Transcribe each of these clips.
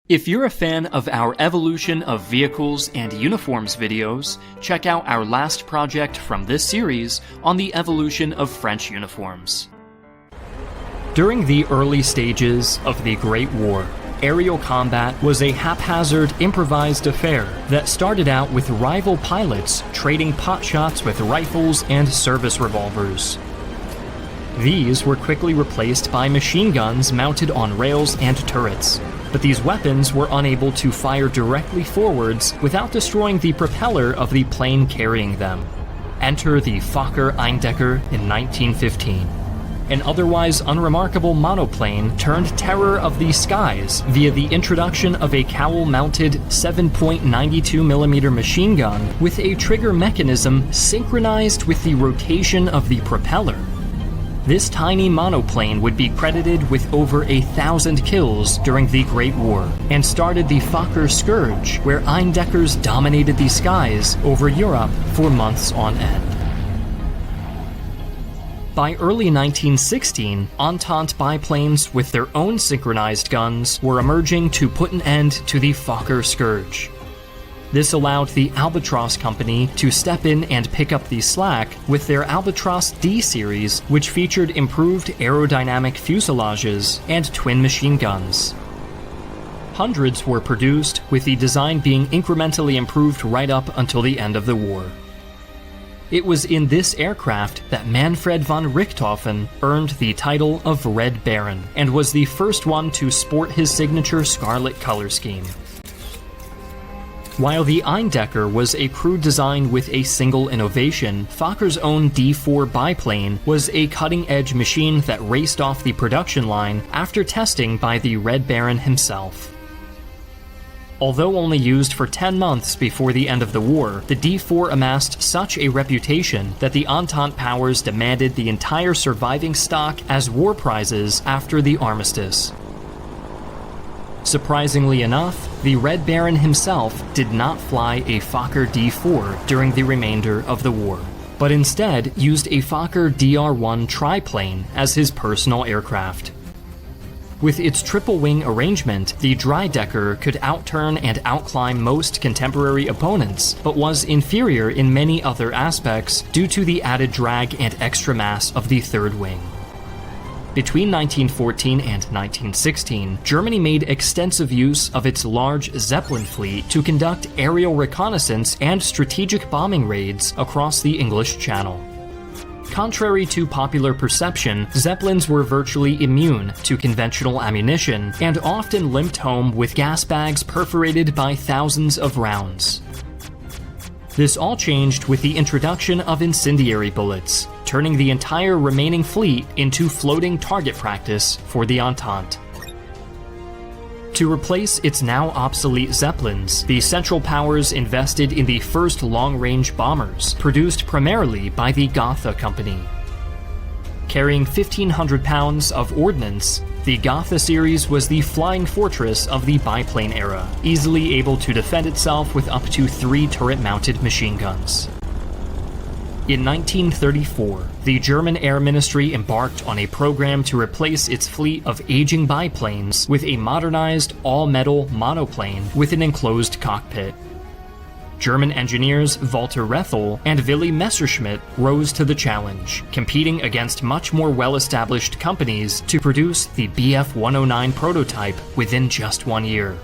If you're a fan of our evolution of vehicles and uniforms videos, check out our last project from this series on the evolution of French uniforms. During the early stages of the Great War, aerial combat was a haphazard, improvised affair that started out with rival pilots trading potshots with rifles and service revolvers. These were quickly replaced by machine guns mounted on rails and turrets, but these weapons were unable to fire directly forwards without destroying the propeller of the plane carrying them. Enter the Fokker-Eindecker in 1915. An otherwise unremarkable monoplane turned terror of the skies via the introduction of a cowl-mounted 7.92mm machine gun with a trigger mechanism synchronized with the rotation of the propeller. This tiny monoplane would be credited with over 1,000 kills during the Great War, and started the Fokker Scourge, where Eindeckers dominated the skies over Europe for months on end. By early 1916, Entente biplanes with their own synchronized guns were emerging to put an end to the Fokker Scourge. This allowed the Albatros company to step in and pick up the slack with their Albatros D series, which featured improved aerodynamic fuselages and twin machine guns. Hundreds were produced, with the design being incrementally improved right up until the end of the war. It was in this aircraft that Manfred von Richthofen earned the title of Red Baron, and was the first one to sport his signature scarlet color scheme. While the Eindecker was a crude design with a single innovation, Fokker's own D4 biplane was a cutting-edge machine that raced off the production line after testing by the Red Baron himself. Although only used for 10 months before the end of the war, the D4 amassed such a reputation that the Entente powers demanded the entire surviving stock as war prizes after the armistice. Surprisingly enough, the Red Baron himself did not fly a Fokker D4 during the remainder of the war, but instead used a Fokker DR-1 triplane as his personal aircraft. With its triple-wing arrangement, the Dreidecker could outturn and outclimb most contemporary opponents, but was inferior in many other aspects due to the added drag and extra mass of the third wing. Between 1914 and 1916, Germany made extensive use of its large Zeppelin fleet to conduct aerial reconnaissance and strategic bombing raids across the English Channel. Contrary to popular perception, Zeppelins were virtually immune to conventional ammunition and often limped home with gas bags perforated by thousands of rounds. This all changed with the introduction of incendiary bullets, turning the entire remaining fleet into floating target practice for the Entente. To replace its now obsolete Zeppelins, the Central Powers invested in the first long-range bombers, produced primarily by the Gotha Company. Carrying 1,500 pounds of ordnance, the Gotha series was the flying fortress of the biplane era, easily able to defend itself with up to 3 turret-mounted machine guns. In 1934, the German Air Ministry embarked on a program to replace its fleet of aging biplanes with a modernized, all-metal monoplane with an enclosed cockpit. German engineers Walter Rethel and Willy Messerschmitt rose to the challenge, competing against much more well-established companies to produce the Bf-109 prototype within just 1 year.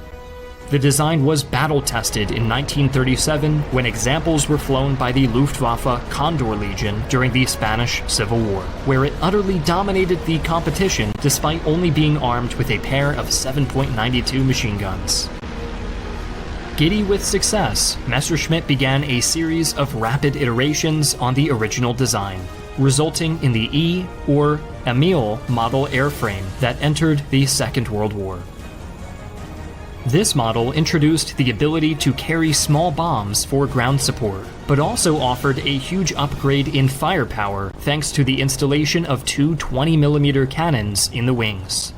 The design was battle-tested in 1937 when examples were flown by the Luftwaffe Condor Legion during the Spanish Civil War, where it utterly dominated the competition despite only being armed with a pair of 7.92 machine guns. Giddy with success, Messerschmitt began a series of rapid iterations on the original design, resulting in the E, or Emil, model airframe that entered the Second World War. This model introduced the ability to carry small bombs for ground support, but also offered a huge upgrade in firepower thanks to the installation of 2 20mm cannons in the wings.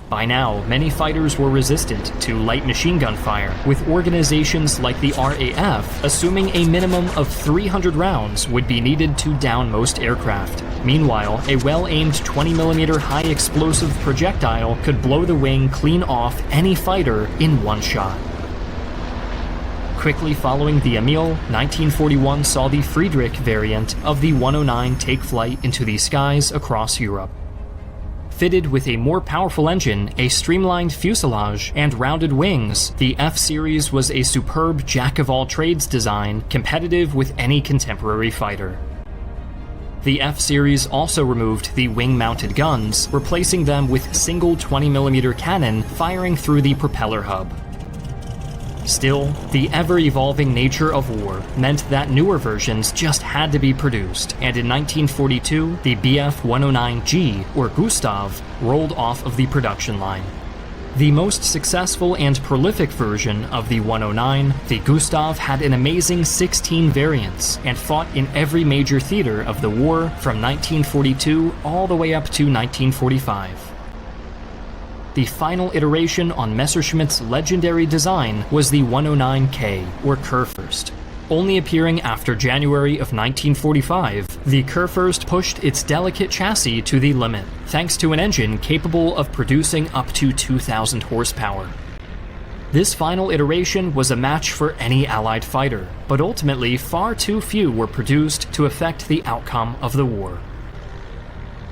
By now, many fighters were resistant to light machine gun fire, with organizations like the RAF assuming a minimum of 300 rounds would be needed to down most aircraft. Meanwhile, a well-aimed 20mm high-explosive projectile could blow the wing clean off any fighter in one shot. Quickly following the Emil, 1941 saw the Friedrich variant of the 109 take flight into the skies across Europe. Fitted with a more powerful engine, a streamlined fuselage, and rounded wings, the F-Series was a superb jack-of-all-trades design, competitive with any contemporary fighter. The F-Series also removed the wing-mounted guns, replacing them with single 20mm cannon firing through the propeller hub. Still, the ever-evolving nature of war meant that newer versions just had to be produced, and in 1942, the Bf-109G, or Gustav, rolled off of the production line. The most successful and prolific version of the 109, the Gustav had an amazing 16 variants, and fought in every major theater of the war from 1942 all the way up to 1945. The final iteration on Messerschmitt's legendary design was the 109K, or Kurfürst. Only appearing after January of 1945, the Kurfürst pushed its delicate chassis to the limit, thanks to an engine capable of producing up to 2,000 horsepower. This final iteration was a match for any Allied fighter, but ultimately far too few were produced to affect the outcome of the war.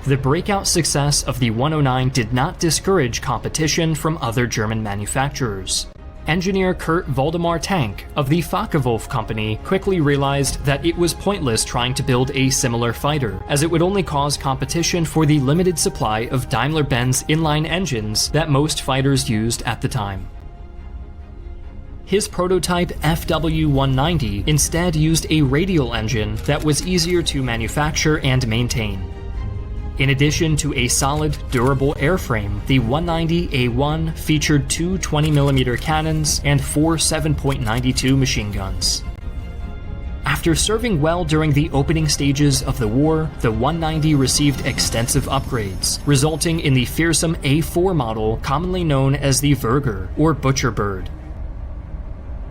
The breakout success of the 109 did not discourage competition from other German manufacturers. Engineer Kurt Waldemar Tank of the Focke-wulf company quickly realized that it was pointless trying to build a similar fighter, as it would only cause competition for the limited supply of Daimler-Benz inline engines that most fighters used at the time. His prototype FW-190 instead used a radial engine that was easier to manufacture and maintain. In addition to a solid, durable airframe, the 190A1 featured two 20mm cannons and four 7.92 machine guns. After serving well during the opening stages of the war, the 190 received extensive upgrades, resulting in the fearsome A4 model commonly known as the Würger, or Butcher Bird.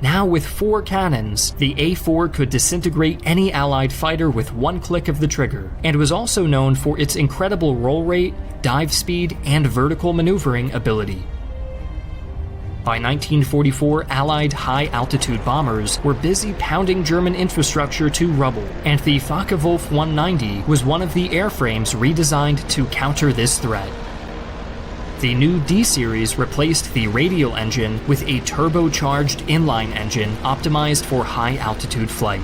Now with 4 cannons, the A4 could disintegrate any Allied fighter with one click of the trigger, and was also known for its incredible roll rate, dive speed, and vertical maneuvering ability. By 1944, Allied high-altitude bombers were busy pounding German infrastructure to rubble, and the Focke-Wulf 190 was one of the airframes redesigned to counter this threat. The new D-Series replaced the radial engine with a turbocharged inline engine optimized for high-altitude flight.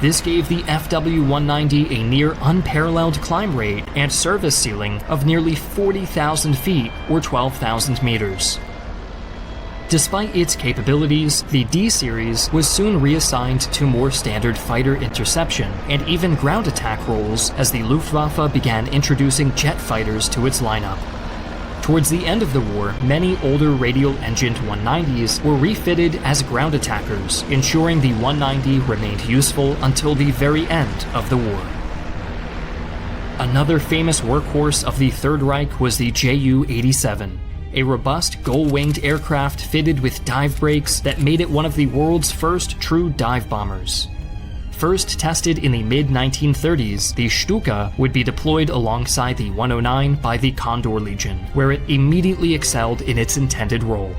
This gave the FW-190 a near unparalleled climb rate and service ceiling of nearly 40,000 feet or 12,000 meters. Despite its capabilities, the D-Series was soon reassigned to more standard fighter interception and even ground attack roles as the Luftwaffe began introducing jet fighters to its lineup. Towards the end of the war, many older radial-engined 190s were refitted as ground attackers, ensuring the 190 remained useful until the very end of the war. Another famous workhorse of the Third Reich was the Ju-87, a robust gull-winged aircraft fitted with dive brakes that made it one of the world's first true dive bombers. First tested in the mid-1930s, the Stuka would be deployed alongside the 109 by the Condor Legion, where it immediately excelled in its intended role.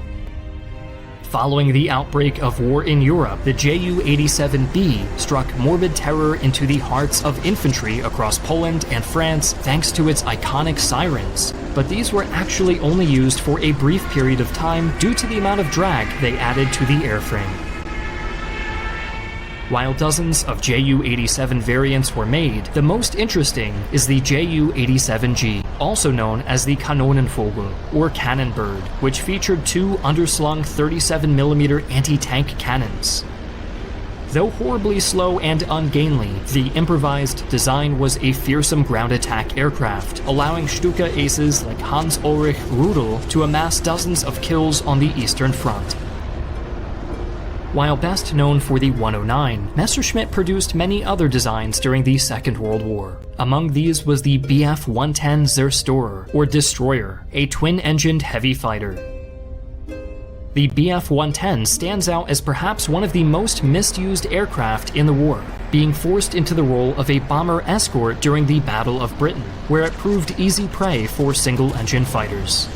Following the outbreak of war in Europe, the Ju-87B struck morbid terror into the hearts of infantry across Poland and France thanks to its iconic sirens, but these were actually only used for a brief period of time due to the amount of drag they added to the airframe. While dozens of Ju-87 variants were made, the most interesting is the Ju-87G, also known as the Kanonenvogel, or Cannon Bird, which featured two underslung 37mm anti-tank cannons. Though horribly slow and ungainly, the improvised design was a fearsome ground attack aircraft, allowing Stuka aces like Hans-Ulrich Rudel to amass dozens of kills on the Eastern Front. While best known for the 109, Messerschmitt produced many other designs during the Second World War. Among these was the Bf-110 Zerstorer, or Destroyer, a twin-engined heavy fighter. The Bf-110 stands out as perhaps one of the most misused aircraft in the war, being forced into the role of a bomber escort during the Battle of Britain, where it proved easy prey for single-engine fighters.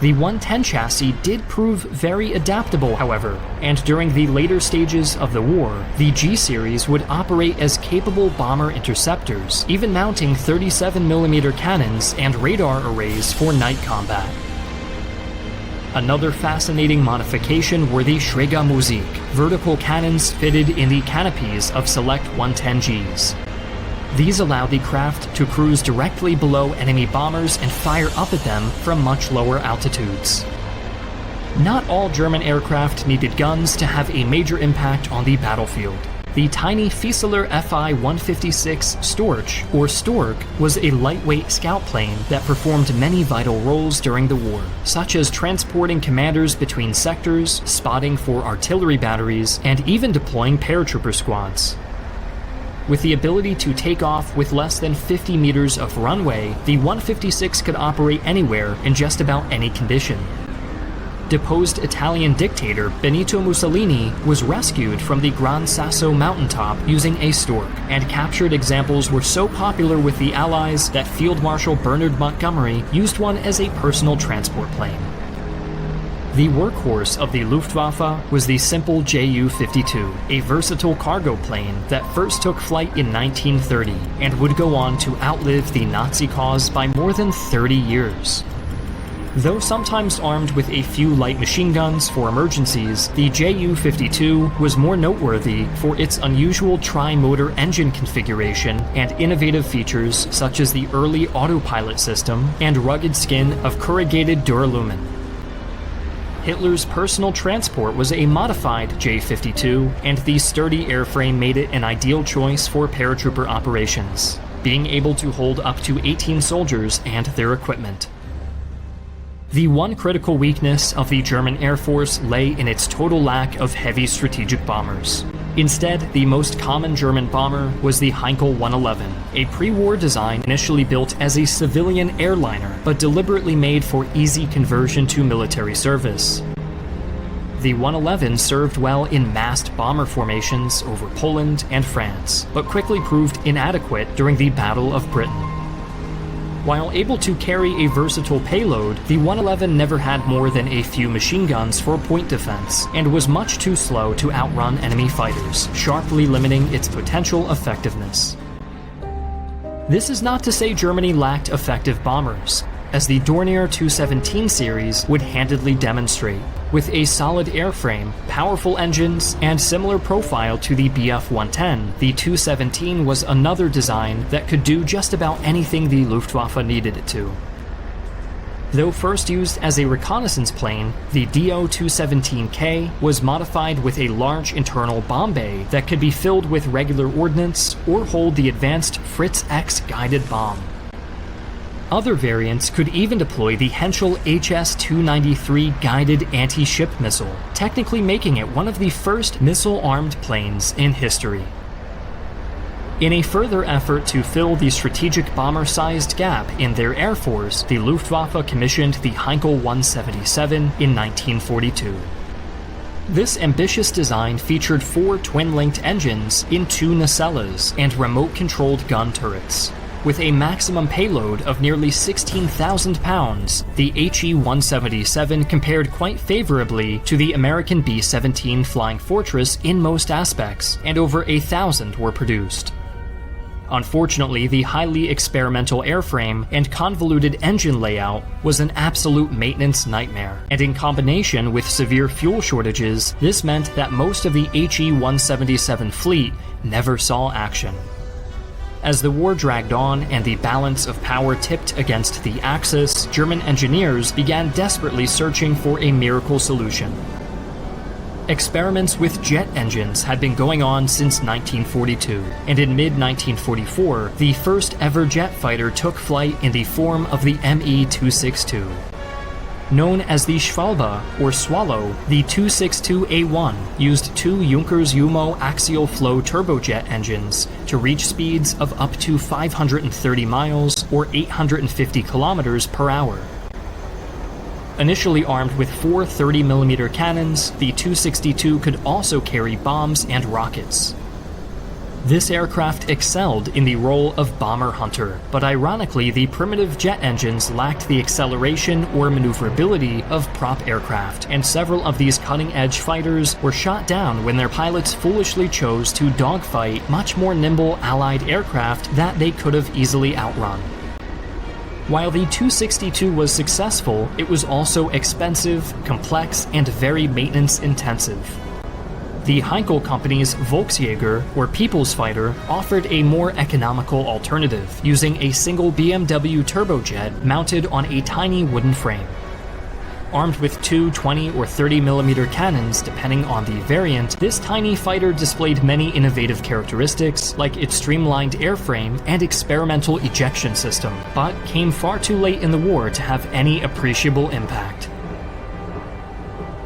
The 110 chassis did prove very adaptable, however, and during the later stages of the war, the G-series would operate as capable bomber interceptors, even mounting 37mm cannons and radar arrays for night combat. Another fascinating modification were the Schrägmusik, vertical cannons fitted in the canopies of select 110Gs. These allowed the craft to cruise directly below enemy bombers and fire up at them from much lower altitudes. Not all German aircraft needed guns to have a major impact on the battlefield. The tiny Fieseler Fi-156 Storch, or Stork, was a lightweight scout plane that performed many vital roles during the war, such as transporting commanders between sectors, spotting for artillery batteries, and even deploying paratrooper squads. With the ability to take off with less than 50 meters of runway, the 156 could operate anywhere in just about any condition. Deposed Italian dictator Benito Mussolini was rescued from the Gran Sasso mountaintop using a Stork, and captured examples were so popular with the Allies that Field Marshal Bernard Montgomery used one as a personal transport plane. The workhorse of the Luftwaffe was the simple Ju-52, a versatile cargo plane that first took flight in 1930 and would go on to outlive the Nazi cause by more than 30 years. Though sometimes armed with a few light machine guns for emergencies, the Ju-52 was more noteworthy for its unusual tri-motor engine configuration and innovative features such as the early autopilot system and rugged skin of corrugated duralumin. Hitler's personal transport was a modified J-52, and the sturdy airframe made it an ideal choice for paratrooper operations, being able to hold up to 18 soldiers and their equipment. The one critical weakness of the German Air Force lay in its total lack of heavy strategic bombers. Instead, the most common German bomber was the Heinkel 111, a pre-war design initially built as a civilian airliner, but deliberately made for easy conversion to military service. The 111 served well in massed bomber formations over Poland and France, but quickly proved inadequate during the Battle of Britain. While able to carry a versatile payload, the 111 never had more than a few machine guns for point defense, and was much too slow to outrun enemy fighters, sharply limiting its potential effectiveness. This is not to say Germany lacked effective bombers, as the Dornier 217 series would handedly demonstrate. With a solid airframe, powerful engines, and similar profile to the Bf-110, the 217 was another design that could do just about anything the Luftwaffe needed it to. Though first used as a reconnaissance plane, the Do-217K was modified with a large internal bomb bay that could be filled with regular ordnance or hold the advanced Fritz-X guided bomb. Other variants could even deploy the Henschel HS-293 guided anti-ship missile, technically making it one of the first missile-armed planes in history. In a further effort to fill the strategic bomber-sized gap in their air force, the Luftwaffe commissioned the Heinkel 177 in 1942. This ambitious design featured 4 twin-linked engines in 2 nacelles and remote-controlled gun turrets. With a maximum payload of nearly 16,000 pounds, the HE-177 compared quite favorably to the American B-17 Flying Fortress in most aspects, and over 1,000 were produced. Unfortunately, the highly experimental airframe and convoluted engine layout was an absolute maintenance nightmare, and in combination with severe fuel shortages, this meant that most of the HE-177 fleet never saw action. As the war dragged on and the balance of power tipped against the Axis, German engineers began desperately searching for a miracle solution. Experiments with jet engines had been going on since 1942, and in mid-1944, the first ever jet fighter took flight in the form of the Me-262. Known as the Schwalbe, or Swallow, the 262A1 used two Junkers Jumo axial flow turbojet engines to reach speeds of up to 530 miles or 850 kilometers per hour. Initially armed with four 30mm cannons, the 262 could also carry bombs and rockets. This aircraft excelled in the role of bomber hunter, but ironically the primitive jet engines lacked the acceleration or maneuverability of prop aircraft, and several of these cutting-edge fighters were shot down when their pilots foolishly chose to dogfight much more nimble Allied aircraft that they could have easily outrun. While the 262 was successful, it was also expensive, complex, and very maintenance-intensive. The Heinkel Company's Volksjäger, or People's Fighter, offered a more economical alternative, using a single BMW turbojet mounted on a tiny wooden frame. Armed with two 20 or 30mm cannons, depending on the variant, this tiny fighter displayed many innovative characteristics, like its streamlined airframe and experimental ejection system, but came far too late in the war to have any appreciable impact.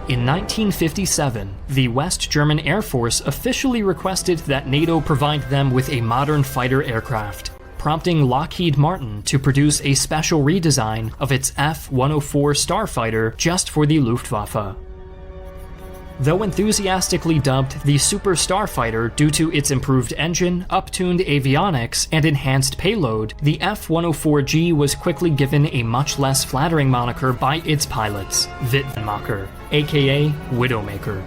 In 1957, the West German Air Force officially requested that NATO provide them with a modern fighter aircraft, prompting Lockheed Martin to produce a special redesign of its F-104 Starfighter just for the Luftwaffe. Though enthusiastically dubbed the Super Starfighter due to its improved engine, up-tuned avionics, and enhanced payload, the F-104G was quickly given a much less flattering moniker by its pilots, Witwenmacher, aka Widowmaker.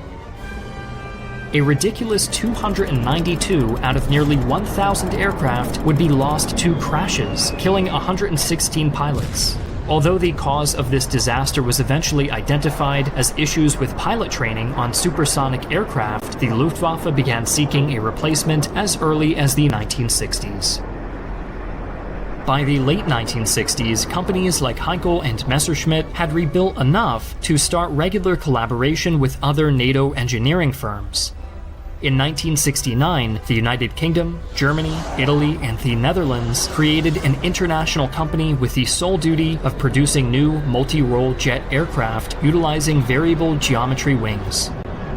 A ridiculous 292 out of nearly 1,000 aircraft would be lost to crashes, killing 116 pilots. Although the cause of this disaster was eventually identified as issues with pilot training on supersonic aircraft, the Luftwaffe began seeking a replacement as early as the 1960s. By the late 1960s, companies like Heinkel and Messerschmitt had rebuilt enough to start regular collaboration with other NATO engineering firms. In 1969, the United Kingdom, Germany, Italy, and the Netherlands created an international company with the sole duty of producing new multi-role jet aircraft utilizing variable geometry wings.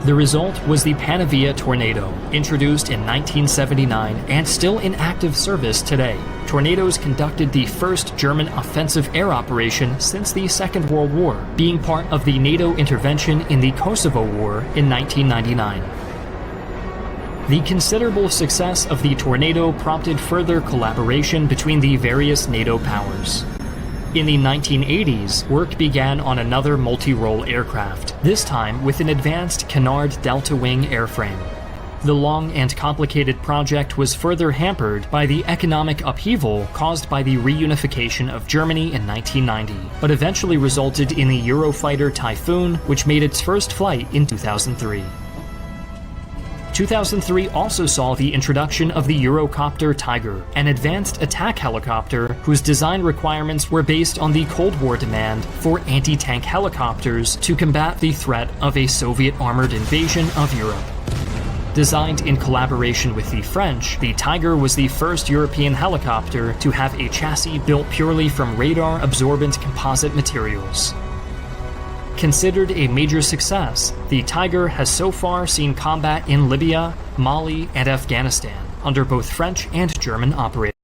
The result was the Panavia Tornado, introduced in 1979 and still in active service today. Tornadoes conducted the first German offensive air operation since the Second World War, being part of the NATO intervention in the Kosovo War in 1999. The considerable success of the Tornado prompted further collaboration between the various NATO powers. In the 1980s, work began on another multi-role aircraft, this time with an advanced Canard Delta Wing airframe. The long and complicated project was further hampered by the economic upheaval caused by the reunification of Germany in 1990, but eventually resulted in the Eurofighter Typhoon, which made its first flight in 2003. 2003 also saw the introduction of the Eurocopter Tiger, an advanced attack helicopter whose design requirements were based on the Cold War demand for anti-tank helicopters to combat the threat of a Soviet armored invasion of Europe. Designed in collaboration with the French, the Tiger was the first European helicopter to have a chassis built purely from radar-absorbent composite materials. Considered a major success, the Tiger has so far seen combat in Libya, Mali, and Afghanistan, under both French and German operators.